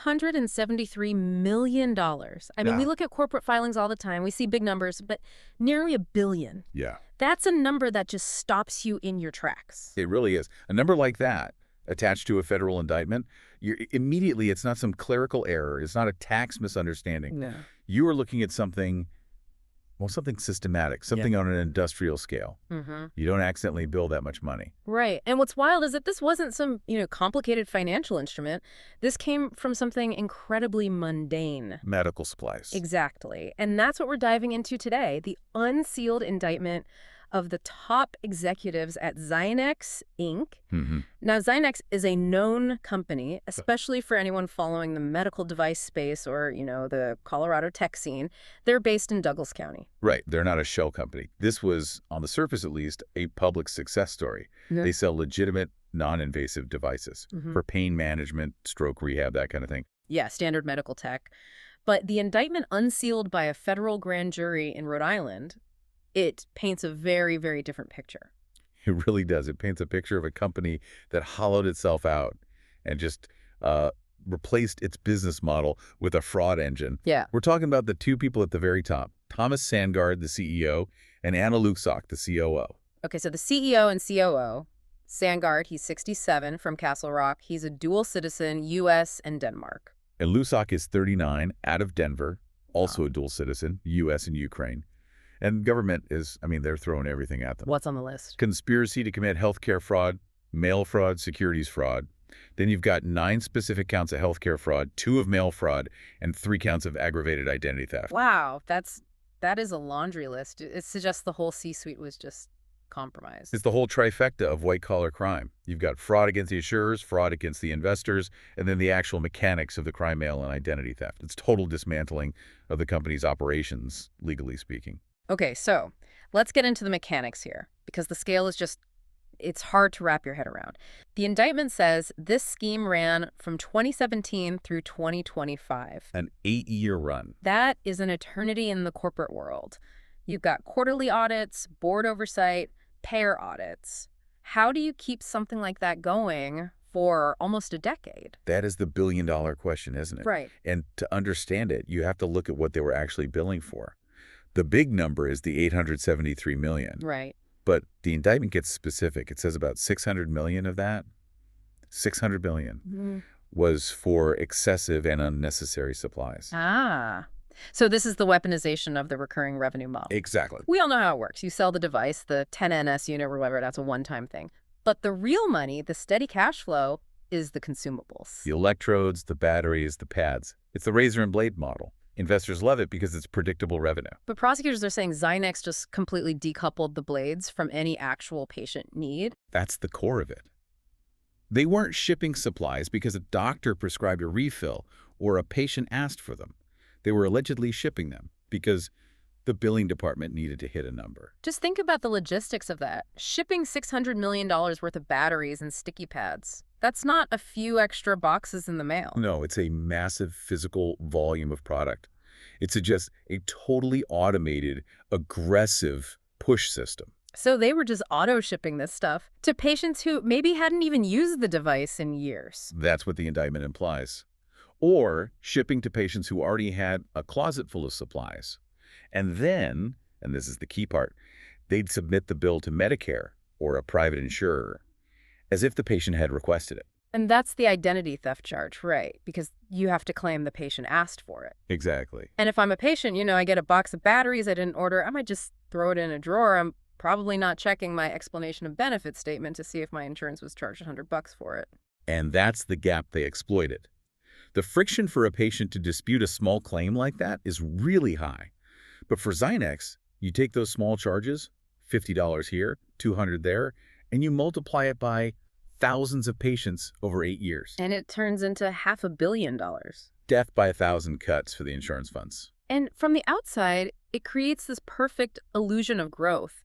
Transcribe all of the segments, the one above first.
$873 million. I mean, we look at corporate filings all the time. We see big numbers, but nearly $1 billion. Yeah. That's a number that just stops you in your tracks. It really is. A number like that attached to a federal indictment, immediately it's not some clerical error. It's not a tax misunderstanding. No. You are looking at something, well, something systematic, something on an industrial scale. You don't accidentally bill that much money. Right. And what's wild is that this wasn't some, complicated financial instrument. This came from something incredibly mundane. Medical supplies. Exactly. And that's what we're diving into today, the unsealed indictment of the top executives at Zynex, Inc. Now, Zynex is a known company, especially for anyone following the medical device space or, the Colorado tech scene. They're based in Douglas County. Right. They're not a shell company. This was, on the surface at least, a public success story. They sell legitimate, non-invasive devices for pain management, stroke rehab, that kind of thing. Yeah, standard medical tech. But the indictment unsealed by a federal grand jury in Rhode Island, it paints a very, very different picture. It really does. It paints a picture of a company that hollowed itself out and just replaced its business model with a fraud engine. Yeah. We're talking about the two people at the very top, Thomas Sandgaard, the CEO, and Anna Lucsok, the COO. Okay, so the CEO and COO, Sandgaard, he's 67 from Castle Rock. He's a dual citizen, U.S. and Denmark. And Lucsok is 39, out of Denver, also a dual citizen, U.S. and Ukraine. And government is, they're throwing everything at them. What's on the list? Conspiracy to commit healthcare fraud, mail fraud, securities fraud. Then you've got 9 specific counts of healthcare fraud, 2 of mail fraud, and 3 counts of aggravated identity theft. Wow, that is a laundry list. It suggests the whole C-suite was just compromised. It's the whole trifecta of white-collar crime. You've got fraud against the insurers, fraud against the investors, and then the actual mechanics of the crime, mail, and identity theft. It's total dismantling of the company's operations, legally speaking. Okay, so let's get into the mechanics here, because the scale is just, it's hard to wrap your head around. The indictment says this scheme ran from 2017 through 2025. An 8-year run. That is an eternity in the corporate world. You've got quarterly audits, board oversight, payer audits. How do you keep something like that going for almost a decade? That is the billion-dollar question, isn't it? Right. And to understand it, you have to look at what they were actually billing for. The big number is the $873 million. Right. But the indictment gets specific. It says about $600 million of that, $600 million, was for excessive and unnecessary supplies. Ah. So this is the weaponization of the recurring revenue model. Exactly. We all know how it works. You sell the device, the 10NS unit or whatever, that's a one-time thing. But the real money, the steady cash flow, is the consumables. The electrodes, the batteries, the pads. It's the razor and blade model. Investors love it because it's predictable revenue. But prosecutors are saying Zynex just completely decoupled the blades from any actual patient need. That's the core of it. They weren't shipping supplies because a doctor prescribed a refill or a patient asked for them. They were allegedly shipping them because the billing department needed to hit a number. Just think about the logistics of that. Shipping $600 million worth of batteries and sticky pads. That's not a few extra boxes in the mail. No, it's a massive physical volume of product. It suggests a totally automated, aggressive push system. So they were just auto-shipping this stuff to patients who maybe hadn't even used the device in years. That's what the indictment implies. Or shipping to patients who already had a closet full of supplies. And then, and this is the key part, they'd submit the bill to Medicare or a private insurer as if the patient had requested it. And that's the identity theft charge, right? Because you have to claim the patient asked for it. Exactly. And if I'm a patient, I get a box of batteries I didn't order, I might just throw it in a drawer. I'm probably not checking my explanation of benefits statement to see if my insurance was charged $100 for it. And that's the gap they exploited. The friction for a patient to dispute a small claim like that is really high. But for Zynex, you take those small charges, $50 here, $200 there, and you multiply it by thousands of patients over 8 years. And it turns into $500 million. Death by 1,000 cuts for the insurance funds. And from the outside, it creates this perfect illusion of growth.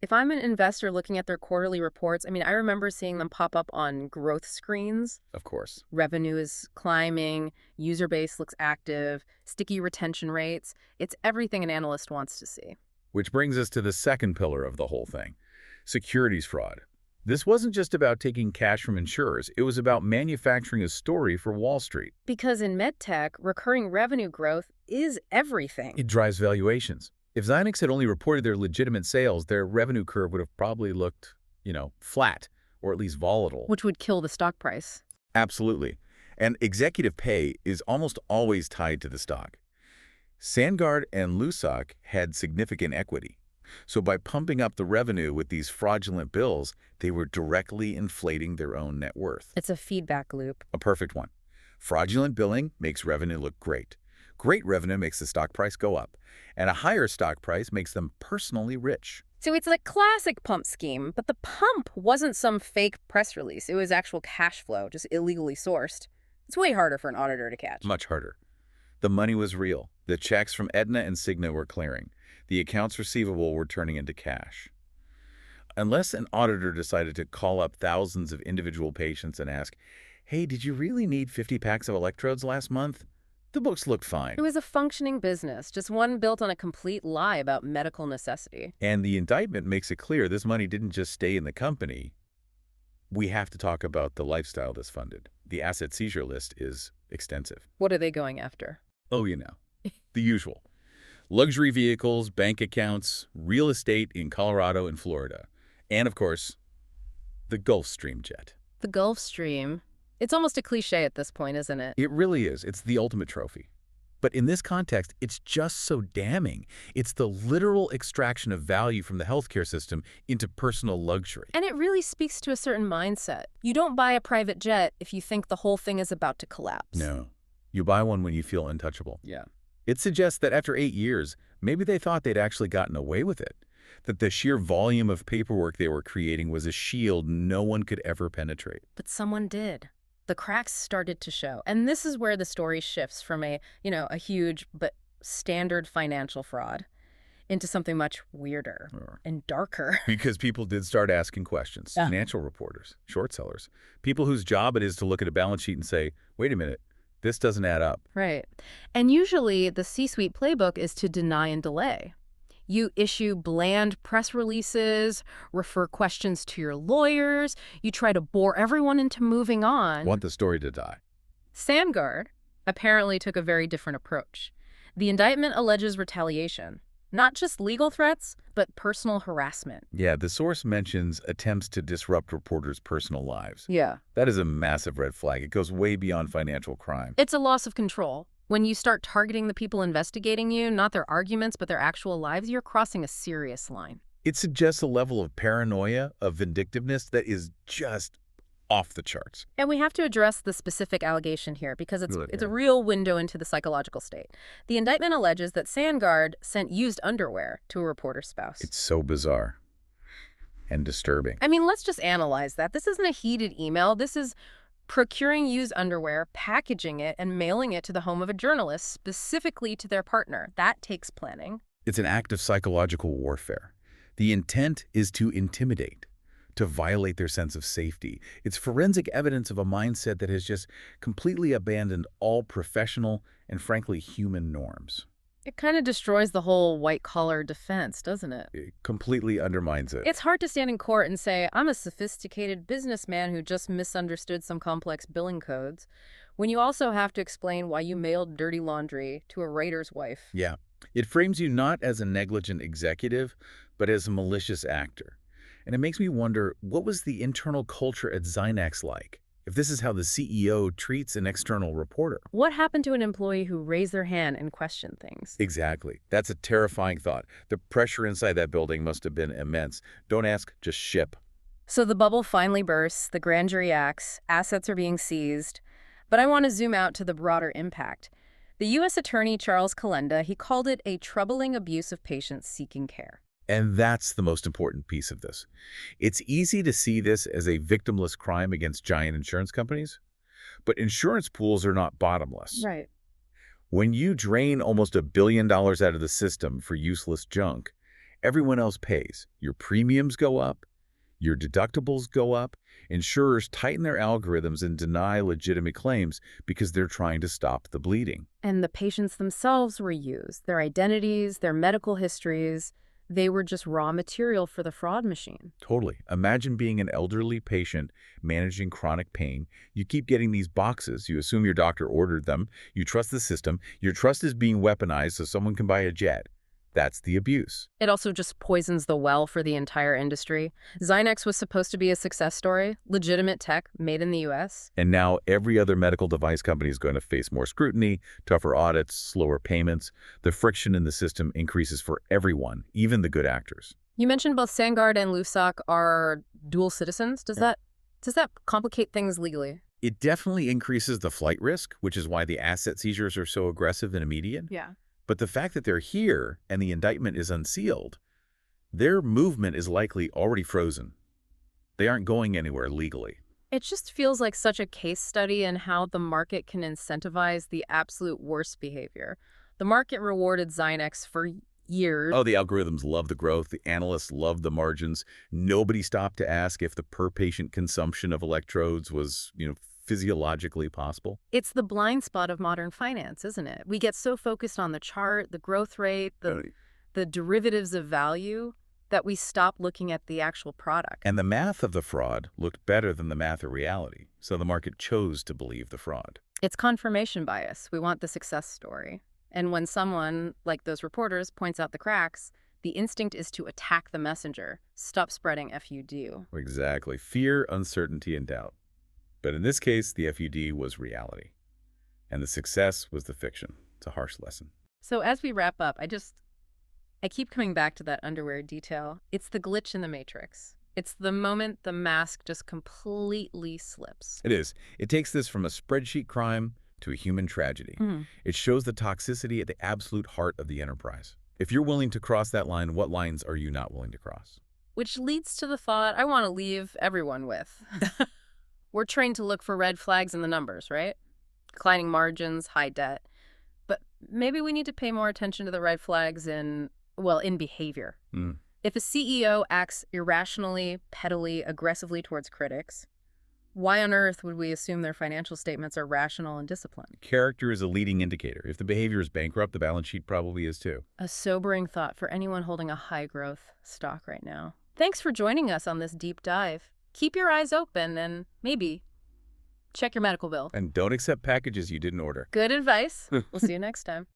If I'm an investor looking at their quarterly reports, I remember seeing them pop up on growth screens. Of course. Revenue is climbing, user base looks active, sticky retention rates. It's everything an analyst wants to see. Which brings us to the second pillar of the whole thing, securities fraud. This wasn't just about taking cash from insurers. It was about manufacturing a story for Wall Street. Because in medtech, recurring revenue growth is everything. It drives valuations. If Zynex had only reported their legitimate sales, their revenue curve would have probably looked, flat or at least volatile. Which would kill the stock price. Absolutely. And executive pay is almost always tied to the stock. Sandgaard and Lucsok had significant equity. So by pumping up the revenue with these fraudulent bills, they were directly inflating their own net worth. It's a feedback loop. A perfect one. Fraudulent billing makes revenue look great. Great revenue makes the stock price go up. And a higher stock price makes them personally rich. So it's a classic pump scheme, but the pump wasn't some fake press release. It was actual cash flow, just illegally sourced. It's way harder for an auditor to catch. Much harder. The money was real. The checks from Aetna and Cigna were clearing. The accounts receivable were turning into cash. Unless an auditor decided to call up thousands of individual patients and ask, hey, did you really need 50 packs of electrodes last month? The books looked fine. It was a functioning business, just one built on a complete lie about medical necessity. And the indictment makes it clear this money didn't just stay in the company. We have to talk about the lifestyle this funded. The asset seizure list is extensive. What are they going after? Oh, the usual. Luxury vehicles, bank accounts, real estate in Colorado and Florida. And, of course, the Gulfstream jet. The Gulfstream. It's almost a cliche at this point, isn't it? It really is. It's the ultimate trophy. But in this context, it's just so damning. It's the literal extraction of value from the healthcare system into personal luxury. And it really speaks to a certain mindset. You don't buy a private jet if you think the whole thing is about to collapse. No. You buy one when you feel untouchable. Yeah. It suggests that after 8 years, maybe they thought they'd actually gotten away with it. That the sheer volume of paperwork they were creating was a shield no one could ever penetrate. But someone did. The cracks started to show. And this is where the story shifts from a huge but standard financial fraud into something much weirder and darker. Because people did start asking questions. Yeah. Financial reporters, short sellers, people whose job it is to look at a balance sheet and say, wait a minute, this doesn't add up. Right. And usually the C-suite playbook is to deny and delay. You issue bland press releases, refer questions to your lawyers, you try to bore everyone into moving on. Want the story to die. Sandgaard apparently took a very different approach. The indictment alleges retaliation, not just legal threats, but personal harassment. Yeah, the source mentions attempts to disrupt reporters' personal lives. Yeah. That is a massive red flag. It goes way beyond financial crime. It's a loss of control. When you start targeting the people investigating you, not their arguments, but their actual lives, you're crossing a serious line. It suggests a level of paranoia, of vindictiveness that is just off the charts. And we have to address the specific allegation here because it's a real window into the psychological state. The indictment alleges that Sandgaard sent used underwear to a reporter's spouse. It's so bizarre and disturbing. I mean, let's just analyze that. This isn't a heated email. This is procuring used underwear, packaging it, and mailing it to the home of a journalist, specifically to their partner. That takes planning. It's an act of psychological warfare. The intent is to intimidate, to violate their sense of safety. It's forensic evidence of a mindset that has just completely abandoned all professional and, frankly, human norms. It kind of destroys the whole white-collar defense, doesn't it? It completely undermines it. It's hard to stand in court and say, I'm a sophisticated businessman who just misunderstood some complex billing codes, when you also have to explain why you mailed dirty laundry to a writer's wife. Yeah. It frames you not as a negligent executive, but as a malicious actor. And it makes me wonder, what was the internal culture at Zynex like? If this is how the CEO treats an external reporter. What happened to an employee who raised their hand and questioned things? Exactly. That's a terrifying thought. The pressure inside that building must have been immense. Don't ask, just ship. So the bubble finally bursts, the grand jury acts, assets are being seized. But I want to zoom out to the broader impact. The U.S. Attorney Charles Calenda, he called it a troubling abuse of patients seeking care. And that's the most important piece of this. It's easy to see this as a victimless crime against giant insurance companies, but insurance pools are not bottomless. Right. When you drain almost $1 billion out of the system for useless junk, everyone else pays. Your premiums go up, your deductibles go up, insurers tighten their algorithms and deny legitimate claims because they're trying to stop the bleeding. And the patients themselves were used, their identities, their medical histories. They were just raw material for the fraud machine. Totally. Imagine being an elderly patient managing chronic pain. You keep getting these boxes. You assume your doctor ordered them. You trust the system. Your trust is being weaponized so someone can buy a jet. That's the abuse. It also just poisons the well for the entire industry. Zynex was supposed to be a success story, legitimate tech made in the U.S. And now every other medical device company is going to face more scrutiny, tougher audits, slower payments. The friction in the system increases for everyone, even the good actors. You mentioned both Sandgaard and Lucsok are dual citizens. Does that complicate things legally? It definitely increases the flight risk, which is why the asset seizures are so aggressive and immediate. Yeah. But the fact that they're here and the indictment is unsealed, their movement is likely already frozen. They aren't going anywhere legally. It just feels like such a case study in how the market can incentivize the absolute worst behavior. The market rewarded Zynex for years. Oh, the algorithms love the growth. The analysts love the margins. Nobody stopped to ask if the per-patient consumption of electrodes was, physiologically possible. It's the blind spot of modern finance, isn't it? We get so focused on the chart, the growth rate, the derivatives of value, that we stop looking at the actual product. And the math of the fraud looked better than the math of reality, so the market chose to believe the fraud. It's confirmation bias. We want the success story. And when someone, like those reporters, points out the cracks, the instinct is to attack the messenger. Stop spreading FUD. Exactly. Fear, uncertainty, and doubt. But in this case, the FUD was reality. And the success was the fiction. It's a harsh lesson. So as we wrap up, I keep coming back to that underwear detail. It's the glitch in the matrix. It's the moment the mask just completely slips. It is. It takes this from a spreadsheet crime to a human tragedy. It shows the toxicity at the absolute heart of the enterprise. If you're willing to cross that line, what lines are you not willing to cross? Which leads to the thought I want to leave everyone with. We're trained to look for red flags in the numbers, right? Declining margins, high debt. But maybe we need to pay more attention to the red flags in behavior. If a CEO acts irrationally, pettily, aggressively towards critics, why on earth would we assume their financial statements are rational and disciplined? Character is a leading indicator. If the behavior is bankrupt, the balance sheet probably is too. A sobering thought for anyone holding a high-growth stock right now. Thanks for joining us on this deep dive. Keep your eyes open and maybe check your medical bill. And don't accept packages you didn't order. Good advice. We'll see you next time.